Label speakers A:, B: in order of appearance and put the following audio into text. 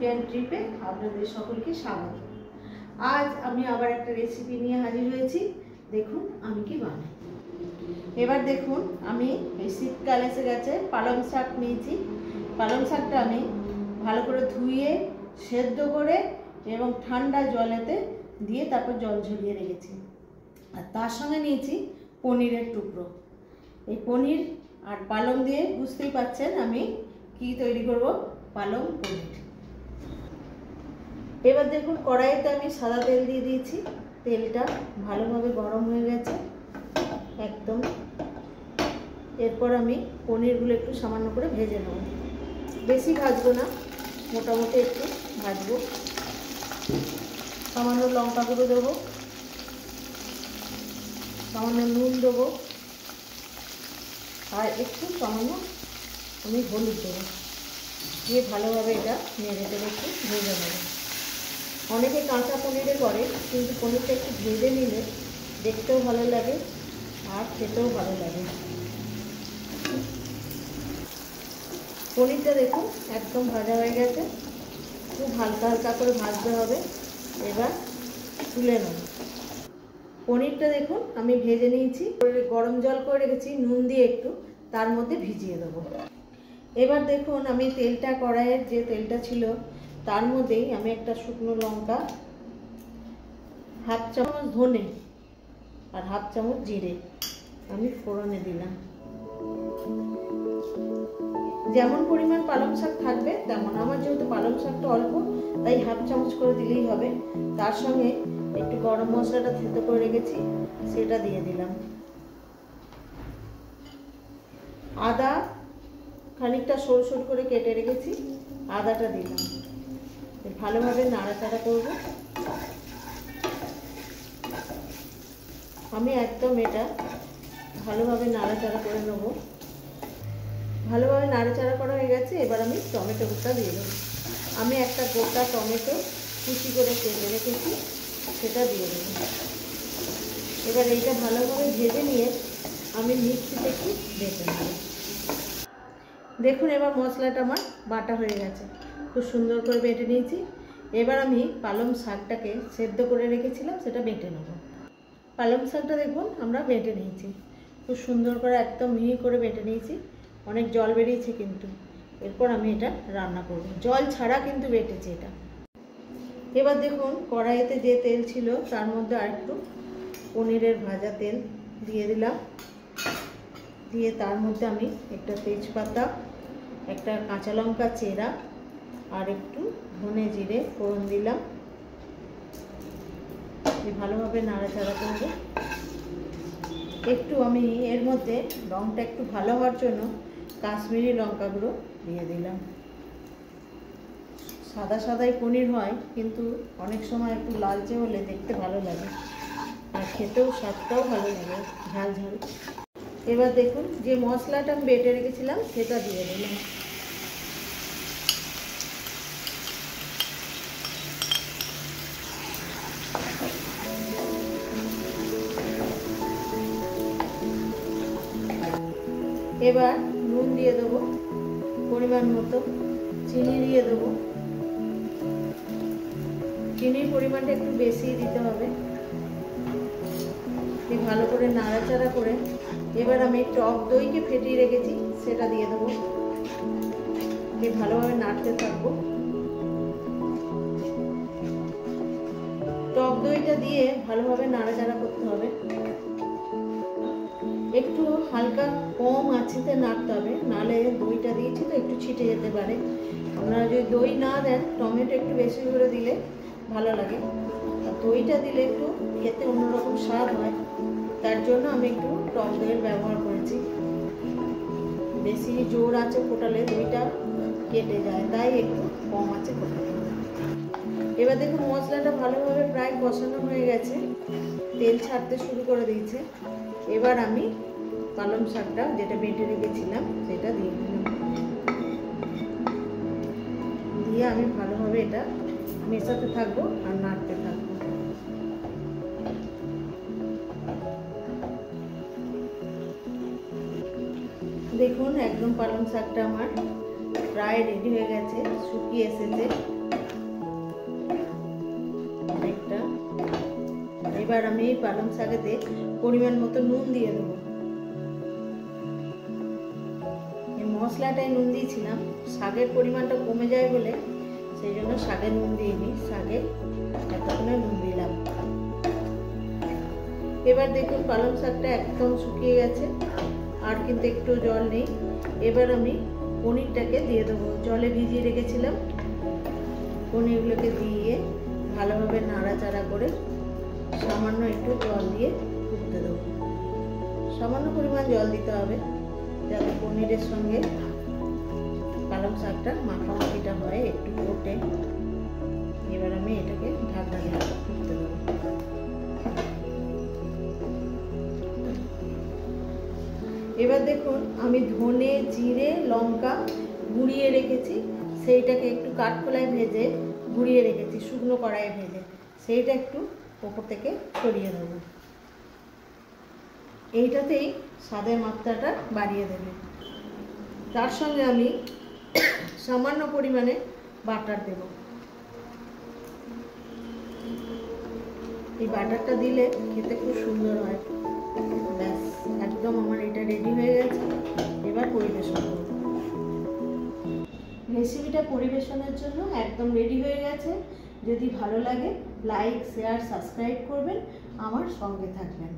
A: Recipe and ট্রিপে আপনাদের সকলকে স্বাগত। আজ আমি আবার একটা রেসিপি নিয়ে হাজির হয়েছি। দেখুন আমি কি বানাই। এবার দেখুন আমি এই শীতকাল এসে গেছে, পালং শাক নিয়েছি। পালং শাকটা আমি ভালো করে ধুয়ে সেদ্ধ করে এবং ঠান্ডা জলেতে দিয়ে তারপর জল ঝরিয়ে রেখেছি। আর তার সঙ্গে নিয়েছি পনিরের টুকরো। এই পনির আর পালং দিয়ে বুঝতেই পাচ্ছেন আমি কি তৈরি করব, পালং পনির। এবার দেখুন কড়াইতে আমি সাদা তেল দিয়ে দিয়েছি। তেলটা ভালোভাবে গরম হয়ে গেছে একদম। এরপর আমি পনিরগুলো একটু সামান্য করে ভেজে নেব, বেশি ভাজবো না, মোটামুটি একটু ভাজবো। সামান্য লঙ্কা গুঁড়ো দেবো, সামান্য নুন দেবো, আর একটু সামান্য আমি হলুদ দেবো, দিয়ে ভালোভাবে এটা নেড়ে টেড়ে একটু ভেজে নেব। অনেকে কাঁচা পনিরে করে, কিন্তু পনিরটা একটু ভেজে নিলে দেখতেও ভালো লাগে আর খেতেও ভালো লাগে। পনিরটা দেখুন একদম ভাজা হয়ে গেছে, খুব হালকা হালকা করে ভাজতে হবে। এবার তুলে নেব। পনিরটা দেখুন আমি ভেজে নিয়েছি, গরম জল করে রেখেছি নুন দিয়ে একটু, তার মধ্যে ভিজিয়ে দেবো। এবার দেখুন আমি তেলটা, কড়াইয়ের যে তেলটা ছিল তার মধ্যেই আমি একটা শুকনো লঙ্কা, হাফ চামচ ধনে আর হাফ চামচ জিরে আমি ফোড়নে দিলাম। যেমন পরিমাণ পালং শাক থাকবে তেমন, আমার যেহেতু পালং শাকটা অল্প তাই হাফ চামচ করে দিলেই হবে। তার সঙ্গে একটু গরম মশলাটা থেতো করে রেখেছি সেটা দিয়ে দিলাম। আদা খানিকটা সরু সরু করে কেটে রেখেছি, আদাটা দিলাম। ভালোভাবে নাড়াচাড়া করব। আমি একদম এটা ভালোভাবে নাড়াচাড়া করে নেব। ভালোভাবে নাড়াচাড়া করা হয়ে গেছে। এবার আমি টমেটোটা দিয়ে দেবো। আমি একটা গোটা টমেটো কুচি করে কেটে রেখেছি, সেটা দিয়ে দেবো। এবার এইটা ভালোভাবে ভেজে নিয়ে আমি মিক্সিতে একটু বেটে নেব। দেখুন এবার মশলাটা আমার বাটা হয়ে গেছে, খুব সুন্দর করে বেটে নিয়েছি। এবার আমি পালং শাকটাকে সেদ্ধ করে রেখেছিলাম সেটা বেটে নেব। পালং শাকটা দেখুন আমরা বেটে নিয়েছি, খুব সুন্দর করে একদম মিহি করে বেটে নিয়েছি। অনেক জল বেরিয়েছে কিন্তু। এরপর আমি এটা রান্না করব, জল ছাড়া কিন্তু বেটেছি এটা। এবার দেখুন কড়াইতে যে তেল ছিল তার মধ্যে আরেকটু পনিরের ভাজা তেল দিয়ে দিলাম। দিয়ে তার মধ্যে আমি একটা তেজপাতা, একটা কাঁচা লঙ্কা চেরা আর একটু ধনে জিরে ফোড়ন দিলাম। ভালোভাবে নাড়াচাড়া করব। একটু আমি এর মধ্যে রঙটা একটু ভালো হওয়ার জন্য কাশ্মীরি লঙ্কা গুঁড়ো দিয়ে দিলাম। সাদা সাদাই পনির হয়, কিন্তু অনেক সময় একটু লালচে হলে দেখতে ভালো লাগে আর খেতেও স্বাদটাও ভালো লাগে, ঝাল ঝাল। এবার দেখুন যে মশলাটা আমি বেটে রেখেছিলাম সেটা দিয়ে দিলাম। এবার নুন দিয়ে দেবো পরিমাণ মতো, চিনি দিয়ে দেবো। চিনির পরিমাণটা একটু বেশি দিতে হবে। ভালো করে নাড়াচাড়া করে এবার আমি টক দইকে ফেটিয়ে রেখেছি সেটা দিয়ে দেবো। ভালোভাবে নাড়তে থাকবো। টক দইটা দিয়ে ভালোভাবে নাড়াচাড়া করতে হবে। একটু হালকা কম আঁচেতে নাড়তে হবে, নাহলে দইটা দিয়েছি তো একটু ছিটে যেতে পারে। আপনারা যদি দই না দেন, টমেটো একটু বেশি করে দিলে ভালো লাগে, আর দইটা দিলে একটু খেতে অন্যরকম স্বাদ হয়। তার জন্য আমি একটু টক দইয়ের ব্যবহার করেছি। বেশি জোর আঁচে ফোটালে দইটা কেটে যায়, তাই একটু কম আঁচে ফোটাতে হবে। এবার দেখুন মশলাটা ভালোভাবে প্রায় কষানো হয়ে গেছে, তেল ছাড়তে শুরু করে দিয়েছে। এবার আমি পালং শাকটা যেটা বেটে রেখেছিলাম সেটা দিয়ে দিলাম। দিয়ে আমি ভালোভাবে এটা মেশাতে থাকবো আর নাড়তে থাকবো। দেখুন একদম পালং শাকটা আমার প্রায় রেডি হয়ে গেছে, শুকিয়ে এসেছে। এবার আমি এই পালং শাকেতে পরিমাণ মতো নুন দিয়ে দেবো। এই মশলাটায় নুন দিয়েছিলাম, শাকের পরিমাণটা কমে যায় বলে সেই জন্য শাকে নুন দিইনি, শাকে এতক্ষণে নুন দিলাম। এবার দেখুন পালং শাকটা একদম শুকিয়ে গেছে, আর কিন্তু একটু জল নেই। এবার আমি পনিরটাকে দিয়ে দেবো, জলে ভিজিয়ে রেখেছিলাম। পনিরগুলোকে দিয়ে ভালোভাবে নাড়াচাড়া করে সামান্য একটু জল দিয়ে ফুটতে দেবো। সামান্য পরিমাণ জল দিতে হবে যাতে পনিরের সঙ্গে পালং শাকটা মাখামাখিটা হয়, একটু ফোটে। এবার আমি এটাকে ঢাকনা দিয়ে ফুটতে দেবো। এবার দেখুন আমি ধনে, জিরে, লঙ্কা গুঁড়িয়ে রেখেছি, সেইটাকে একটু কাঠখোলায় ভেজে গুঁড়িয়ে রেখেছি, শুকনো কড়াইয়ে ভেজে, সেইটা একটু ওপর থেকে ছড়িয়ে দেবো। এইটাতেই স্বাদের মাত্রাটা বাড়িয়ে দেবে। তার সঙ্গে আমি সামান্য পরিমাণে বাটার দেব। এই বাটারটা দিলে খেতে খুব সুন্দর হয়। ব্যাস, একদম আমার এটা রেডি হয়ে গেছে। এবার পরিবেশন করব। রেসিপিটা পরিবেশনের জন্য একদম রেডি হয়ে গেছে। যদি ভালো লাগে লাইক, শেয়ার, সাবস্ক্রাইব করবেন, আমার সঙ্গে থাকবেন।